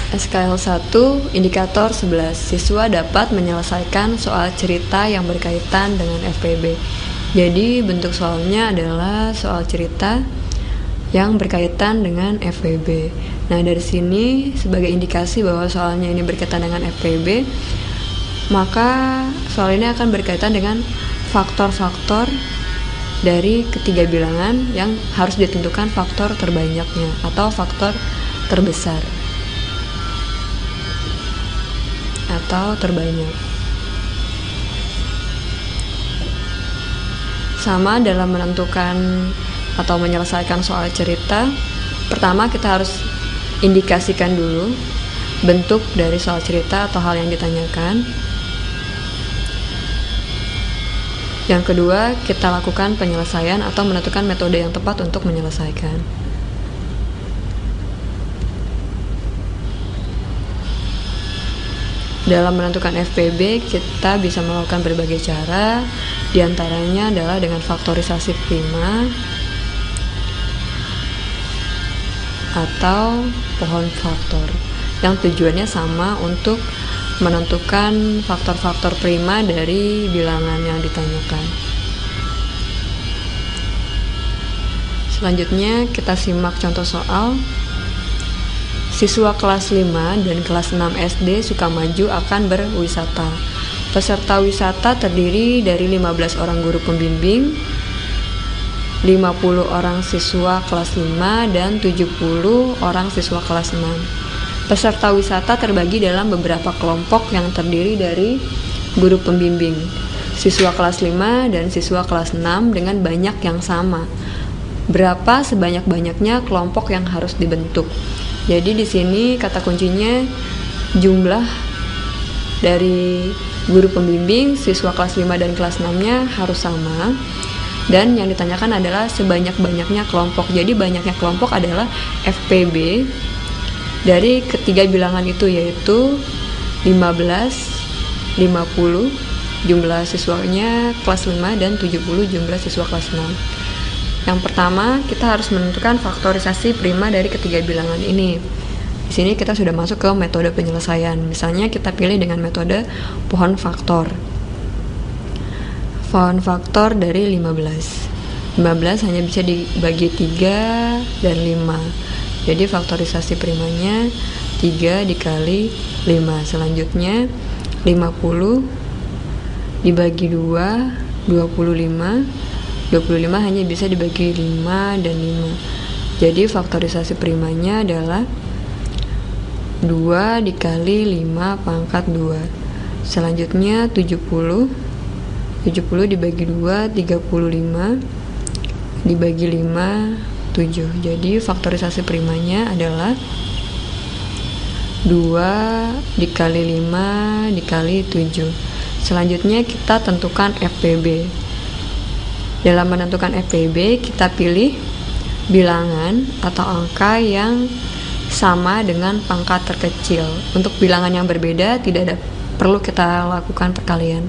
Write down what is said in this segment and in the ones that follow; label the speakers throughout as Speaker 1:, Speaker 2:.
Speaker 1: SKL 1, indikator 11. Siswa dapat menyelesaikan soal cerita yang berkaitan dengan FPB. Jadi bentuk soalnya adalah soal cerita yang berkaitan dengan FPB. Nah, dari sini sebagai indikasi bahwa soalnya ini berkaitan dengan FPB, maka soal ini akan berkaitan dengan faktor-faktor dari ketiga bilangan yang harus ditentukan faktor terbanyaknya atau faktor terbesar atau terbanyak. Sama dalam menentukan atau menyelesaikan soal cerita, pertama kita harus indikasikan dulu bentuk dari soal cerita atau hal yang ditanyakan. Yang kedua, kita lakukan penyelesaian atau menentukan metode yang tepat untuk menyelesaikan. Dalam menentukan FPB, kita bisa melakukan berbagai cara, diantaranya adalah dengan faktorisasi prima atau pohon faktor, yang tujuannya sama untuk menentukan faktor-faktor prima dari bilangan yang ditanyakan. Selanjutnya kita simak contoh soal. Siswa kelas 5 dan kelas 6 SD Sukamaju akan berwisata. Peserta wisata terdiri dari 15 orang guru pembimbing, 50 orang siswa kelas 5, dan 70 orang siswa kelas 6. Peserta wisata terbagi dalam beberapa kelompok yang terdiri dari guru pembimbing, siswa kelas 5, dan siswa kelas 6 dengan banyak yang sama. Berapa sebanyak-banyaknya kelompok yang harus dibentuk? Jadi di sini kata kuncinya jumlah dari guru pembimbing, siswa kelas 5 dan kelas 6-nya harus sama. Dan yang ditanyakan adalah sebanyak-banyaknya kelompok. Jadi banyaknya kelompok adalah FPB dari ketiga bilangan itu, yaitu 15, 50 jumlah siswanya kelas 5 dan 70 jumlah siswa kelas 6. Yang pertama, kita harus menentukan faktorisasi prima dari ketiga bilangan ini. Di sini kita sudah masuk ke metode penyelesaian. Misalnya kita pilih dengan metode pohon faktor. Pohon faktor dari 15. 15 hanya bisa dibagi 3 dan 5. Jadi faktorisasi primanya 3 dikali 5. Selanjutnya 50 dibagi 2, 25. 25 hanya bisa dibagi 5 dan 5. Jadi faktorisasi primanya adalah 2 dikali 5 pangkat 2. Selanjutnya 70 dibagi 2, 35 dibagi 5, 7. Jadi faktorisasi primanya adalah 2 dikali 5 dikali 7. Selanjutnya kita tentukan FPB. Dalam menentukan FPB, kita pilih bilangan atau angka yang sama dengan pangkat terkecil. Untuk bilangan yang berbeda tidak perlu kita lakukan perkalian.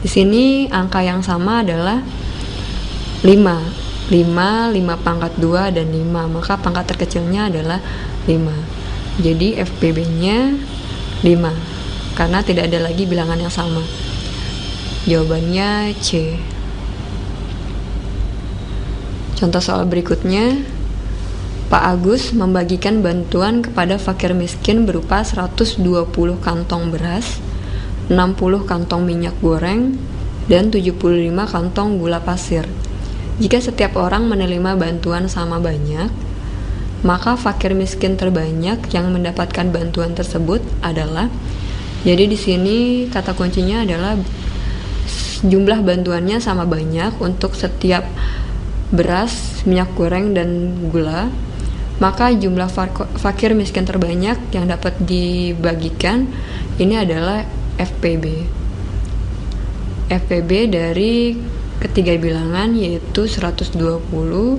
Speaker 1: Di sini angka yang sama adalah 5 pangkat 2 dan 5, maka pangkat terkecilnya adalah 5. Jadi FPB-nya 5 karena tidak ada lagi bilangan yang sama. Jawabannya C. Contoh soal berikutnya, Pak Agus membagikan bantuan kepada fakir miskin berupa 120 kantong beras, 60 kantong minyak goreng, dan 75 kantong gula pasir. Jika setiap orang menerima bantuan sama banyak, maka fakir miskin terbanyak yang mendapatkan bantuan tersebut adalah. Jadi di sini kata kuncinya adalah jumlah bantuannya sama banyak untuk setiap beras, minyak goreng, dan gula, maka jumlah fakir miskin terbanyak yang dapat dibagikan ini adalah FPB. FPB dari ketiga bilangan yaitu 120, 60,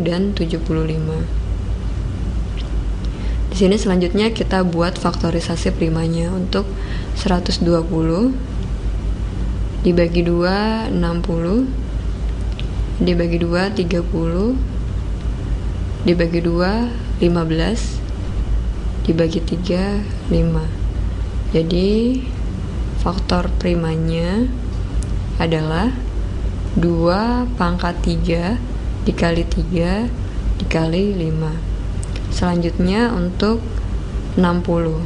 Speaker 1: dan 75. Di sini selanjutnya kita buat faktorisasi primanya. Untuk 120 dibagi 2, 60, dibagi 2, 30, dibagi 2, 15, dibagi 3, 5. Jadi faktor primanya adalah 2 pangkat 3 dikali 3 dikali 5. Selanjutnya untuk 60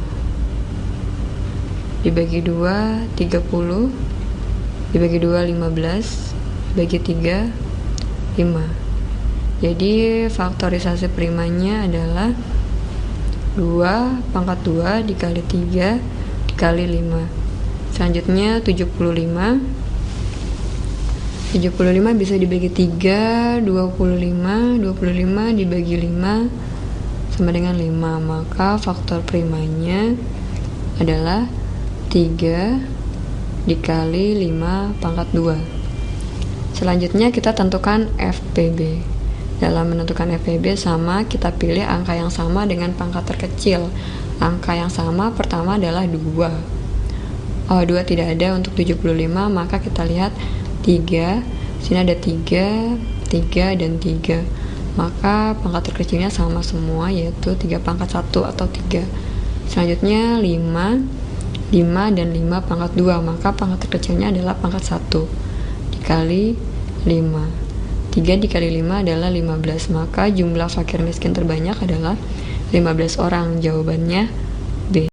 Speaker 1: dibagi 2, 30, dibagi 2, 15, dibagi 3, 5. Jadi faktorisasi primanya adalah 2 pangkat 2 dikali 3 dikali 5. Selanjutnya 75 bisa dibagi 3, 25 dibagi 5 sama dengan 5. Maka faktor primanya adalah 3 dikali 5 pangkat 2. Selanjutnya kita tentukan FPB. Dalam menentukan FPB sama, kita pilih angka yang sama dengan pangkat terkecil. Angka yang sama pertama adalah 2. 2 tidak ada untuk 75, maka kita lihat 3. Sini ada 3, 3, dan 3. Maka pangkat terkecilnya sama semua, yaitu 3 pangkat 1 atau 3. Selanjutnya 5 dan 5 pangkat 2, maka pangkat terkecilnya adalah pangkat 1 dikali 5. 3 dikali 5 adalah 15, maka jumlah fakir miskin terbanyak adalah 15 orang. Jawabannya B.